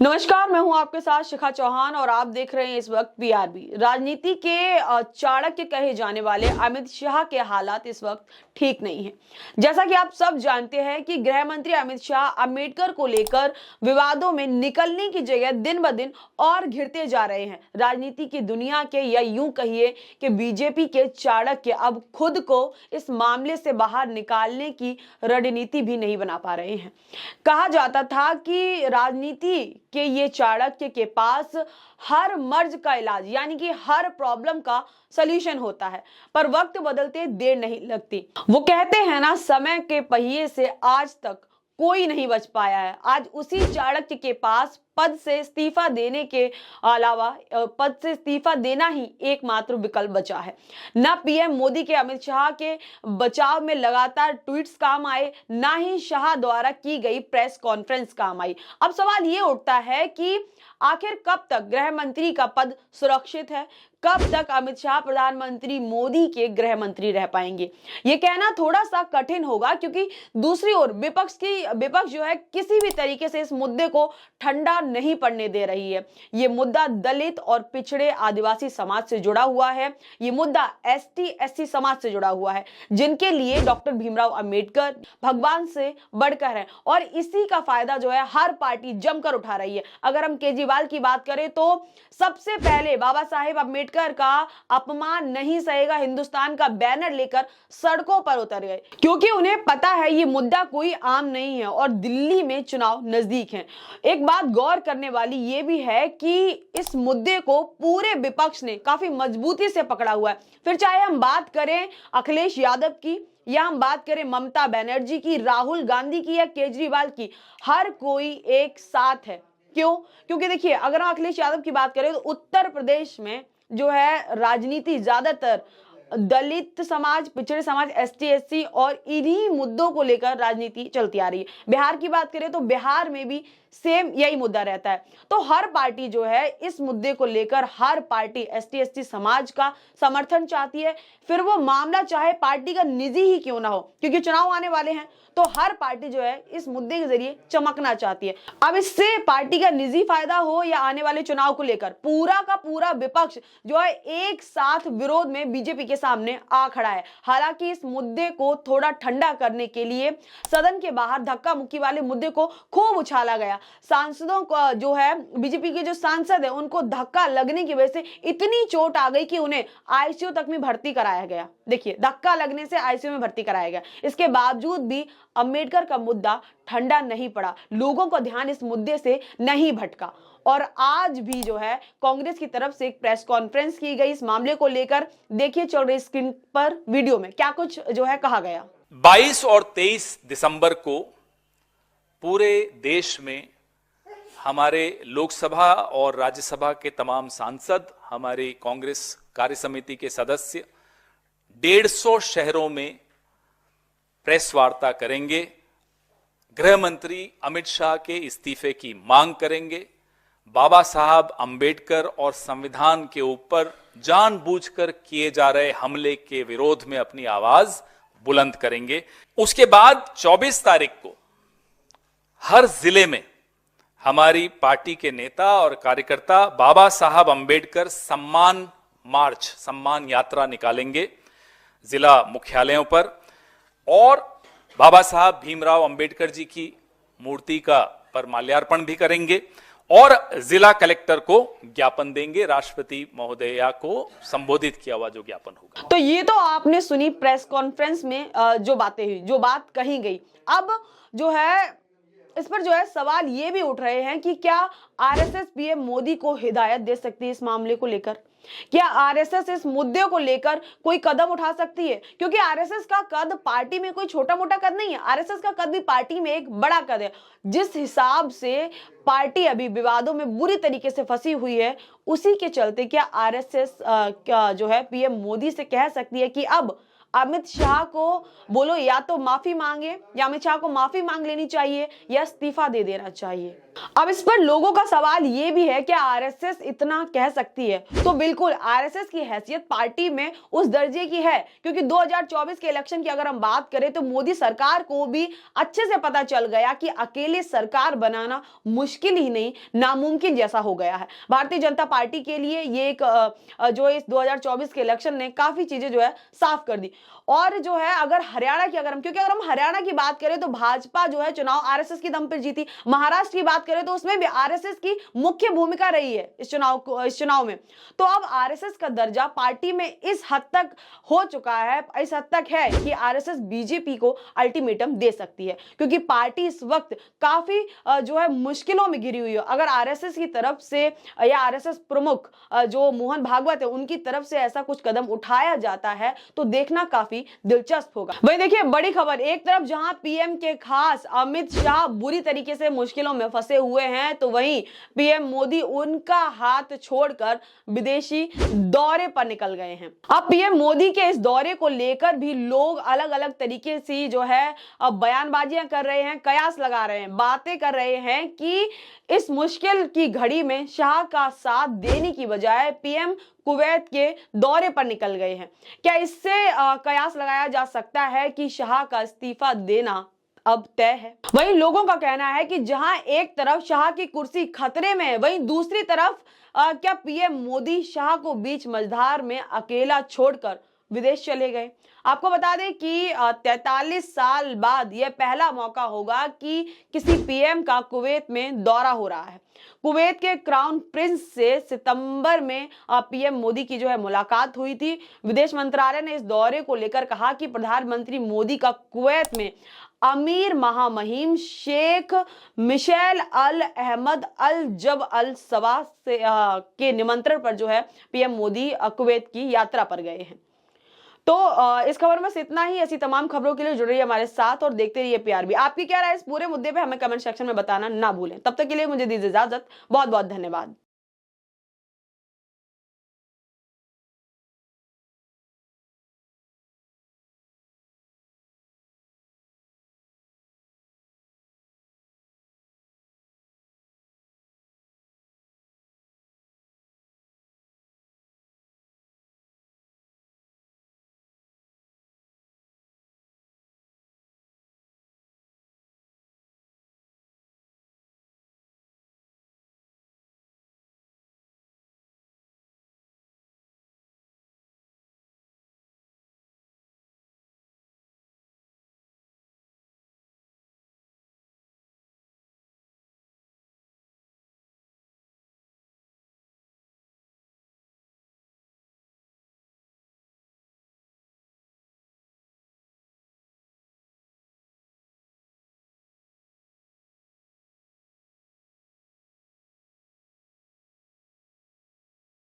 नमस्कार, मैं हूं आपके साथ शिखा चौहान और आप देख रहे हैं इस वक्त पीआरबी। राजनीति के चाणक्य कहे जाने वाले अमित शाह के हालात इस वक्त ठीक नहीं है। जैसा कि आप सब जानते हैं कि गृह मंत्री अमित शाह अंबेडकर को लेकर विवादों में निकलने की जगह दिन ब दिन और घिरते जा रहे हैं। राजनीति की दुनिया के या यूं कहिए कि बीजेपी के चाणक्य अब खुद को इस मामले से बाहर निकालने की रणनीति भी नहीं बना पा रहे हैं। कहा जाता था कि राजनीति कि ये चाणक्य के पास हर मर्ज का इलाज यानी कि हर प्रॉब्लम का सलूशन होता है, पर वक्त बदलते देर नहीं लगती। वो कहते हैं ना, समय के पहिए से आज तक कोई नहीं बच पाया है। आज उसी चाणक्य के पास पद से इस्तीफा देने के अलावा पद से इस्तीफा देना ही एकमात्र विकल्प बचा है। न पीएम मोदी के अमित शाह के बचाव में लगातार ट्वीट्स काम आए, ना ही शाह द्वारा की गई प्रेस कॉन्फ्रेंस काम आई। अब सवाल ये उठता है कि आखिर कब तक गृह मंत्री का पद सुरक्षित है, कब तक अमित शाह प्रधानमंत्री मोदी के गृह मंत्री रह पाएंगे। ये कहना थोड़ा सा कठिन होगा, क्योंकि दूसरी ओर विपक्ष जो है किसी भी तरीके से इस मुद्दे को ठंडा नहीं पड़ने दे रही है। ये मुद्दा दलित और पिछड़े आदिवासी समाज से जुड़ा हुआ है। ये मुद्दा एसटी समाज से जुड़ा हुआ है, जिनके लिए डॉक्टर भीमराव अंबेडकर भगवान से बढ़कर है, और इसी का फायदा जो है हर पार्टी जमकर उठा रही है। अगर हम केजरीवाल की बात करें तो सबसे पहले बाबा साहेब अंबेडकर का अपमान नहीं सहेगा हिंदुस्तान का बैनर लेकर सड़कों पर उतर गए, क्योंकि उन्हें पता है ये मुद्दा कोई आम नहीं है और दिल्ली में चुनाव नजदीक हैं। एक बात गौर करने वाली ये भी है कि इस मुद्दे को पूरे विपक्ष ने काफी मजबूती से पकड़ा हुआ है। फिर चाहे हम बात करें अखिलेश यादव की, या हम बात करें ममता बनर्जी की, राहुल गांधी की या केजरीवाल की, हर कोई एक साथ है। क्यों? क्योंकि देखिए, अगर हम अखिलेश यादव की बात करें तो उत्तर प्रदेश में जो है राजनीति ज्यादातर दलित समाज, पिछड़े समाज, एसटी और इन्हीं मुद्दों को लेकर राजनीति चलती आ रही है। बिहार की बात करें तो बिहार में भी सेम यही मुद्दा रहता है। तो हर पार्टी जो है इस मुद्दे को लेकर, हर पार्टी एसटी समाज का समर्थन चाहती है, फिर वो मामला चाहे पार्टी का निजी ही क्यों ना हो, क्योंकि चुनाव आने वाले हैं तो हर पार्टी जो है इस मुद्दे के जरिए चमकना चाहती है। अब इससे पार्टी का निजी फायदा हो या आने वाले चुनाव को लेकर, पूरा का पूरा विपक्ष जो है एक साथ विरोध में बीजेपी के सामने आ खड़ा है। हालांकि इस मुद्दे को थोड़ा ठंडा करने के लिए सदन के बाहर धक्का मुक्की वाले मुद्दे को खूब उछाला गया। सांसदों को जो है, बीजेपी के जो सांसद है, उनको धक्का लगने की वजह से इतनी चोट आ गई कि उन्हें आईसीयू तक में भर्ती कराया गया। देखिए, धक्का लगने से आईसीयू में भर्ती कराया गया। इसके बावजूद भी अंबेडकर का मुद्दा ठंडा नहीं पड़ा, लोगों का ध्यान इस मुद्दे से नहीं भटका। और आज भी जो है कांग्रेस की तरफ से एक प्रेस कॉन्फ्रेंस की गई इस मामले को लेकर। देखिए चल रही स्क्रीन पर वीडियो में क्या कुछ जो है कहा गया। 22 और 23 दिसंबर को पूरे देश में हमारे लोकसभा और राज्यसभा के तमाम सांसद, हमारी कांग्रेस कार्य समिति के सदस्य 150 शहरों में प्रेस वार्ता करेंगे। गृह मंत्री अमित शाह के इस्तीफे की मांग करेंगे। बाबा साहब अंबेडकर और संविधान के ऊपर जानबूझकर किए जा रहे हमले के विरोध में अपनी आवाज बुलंद करेंगे। उसके बाद 24 तारीख को हर जिले में हमारी पार्टी के नेता और कार्यकर्ता बाबा साहब अंबेडकर सम्मान मार्च, सम्मान यात्रा निकालेंगे जिला मुख्यालयों पर, और बाबा साहब भीमराव अंबेडकर जी की मूर्ति पर माल्यार्पण भी करेंगे और जिला कलेक्टर को ज्ञापन देंगे। राष्ट्रपति महोदया को संबोधित किया हुआ जो ज्ञापन होगा। तो ये तो आपने सुनी प्रेस कॉन्फ्रेंस में जो बातें हुई, जो बात कही गई। अब जो है इस पर जो है सवाल ये भी उठ रहे हैं कि क्या आरएसएस पीएम मोदी को हिदायत दे सकती है इस मामले को लेकर? क्या आरएसएस इस मुद्दे को लेकर कोई कदम उठा सकती है? क्योंकि आरएसएस का कद पार्टी में कोई छोटा मोटा कद नहीं है, आरएसएस का कद भी पार्टी में एक बड़ा कद है। जिस हिसाब से पार्टी अभी विवादों में बुरी तरीके से फंसी हुई है, उसी के चलते क्या आरएसएस जो है पीएम मोदी से कह सकती है कि अब अमित शाह को बोलो या तो माफी मांगे, या अमित शाह को माफी मांग लेनी चाहिए या इस्तीफा दे देना चाहिए? अब इस पर लोगों का सवाल ये भी है कि आरएसएस इतना कह सकती है? तो बिल्कुल, आरएसएस की हैसियत पार्टी में उस दर्जे की है, क्योंकि 2024 के इलेक्शन की अगर हम बात करें तो मोदी सरकार को भी अच्छे से पता चल गया कि अकेले सरकार बनाना मुश्किल ही नहीं, नामुमकिन जैसा हो गया है। भारतीय जनता पार्टी के लिए ये एक जो इस 2024 के इलेक्शन ने काफी चीजें जो है साफ कर दी। और जो है अगर हरियाणा की क्योंकि अगर हम हरियाणा की बात करें तो भाजपा जो है चुनाव आरएसएस की दम पर जीती। महाराष्ट्र की बात करें तो उसमें भी आरएसएस की मुख्य भूमिका रही है इस चुनाव में। तो अब आरएसएस का दर्जा पार्टी में इस हद तक हो चुका है, इस हद तक है कि आरएसएस बीजेपी को अल्टीमेटम दे सकती है, क्योंकि पार्टी इस वक्त काफी जो है मुश्किलों में घिरी हुई है। अगर आरएसएस की तरफ से या आरएसएस प्रमुख जो मोहन भागवत है उनकी तरफ से ऐसा कुछ कदम उठाया जाता है तो देखना काफी दिलचस्प होगा। वही देखिए, बड़ी खबर, एक तरफ जहां पीएम के खास अमित शाह बुरी तरीके से मुश्किलों में फंसे हुए हैं, तो वहीं पीएम मोदी उनका हाथ छोड़कर विदेशी दौरे पर निकल गए हैं। अब पीएम मोदी के इस दौरे को लेकर भी लोग अलग अलग तरीके से जो है अब बयानबाजियां कर रहे हैं, कयास लगा रहे हैं, बातें कर रहे हैं कि इस मुश्किल की घड़ी में शाह का साथ देने की बजाय पीएम कुवैत के दौरे पर निकल गए हैं। क्या इससे कयास लगाया जा सकता है कि शाह का इस्तीफा देना अब तय है? वहीं लोगों का कहना है कि जहां एक तरफ शाह की कुर्सी खतरे में है, वहीं दूसरी तरफ क्या पीएम मोदी शाह को बीच मझधार में अकेला छोड़कर विदेश चले गए? आपको बता दें कि 43 साल बाद यह पहला मौका होगा कि किसी पीएम का कुवैत में दौरा हो रहा है। कुवैत के क्राउन प्रिंस से सितंबर में पीएम मोदी की जो है मुलाकात हुई थी। विदेश मंत्रालय ने इस दौरे को लेकर कहा कि प्रधानमंत्री मोदी का कुवैत में अमीर महामहिम शेख मिशेल अल अहमद अल जब अल सवा से के निमंत्रण पर जो है पीएम मोदी कुवैत की यात्रा पर गए हैं। तो इस खबर में इतना ही। ऐसी तमाम खबरों के लिए जुड़े रहिए हमारे साथ और देखते रहिए पीआरबी। आपकी क्या राय इस पूरे मुद्दे पे हमें कमेंट सेक्शन में बताना ना भूलें। तब तक के लिए मुझे दीजिए इजाजत। बहुत बहुत धन्यवाद।